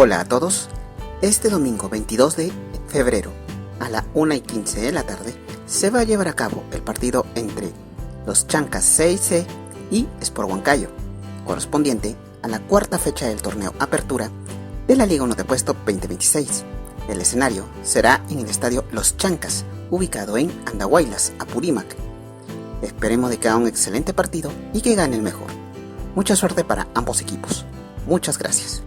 Hola a todos, este domingo 22 de febrero a la 1:15 de la tarde se va a llevar a cabo el partido entre los Chancas CIC y Sport Huancayo, correspondiente a la cuarta fecha del torneo Apertura de la Liga 1 de Puesto 2026. El escenario será en el estadio Los Chancas, ubicado en Andahuaylas, Apurímac. Esperemos de que haga un excelente partido y que gane el mejor. Mucha suerte para ambos equipos. Muchas gracias.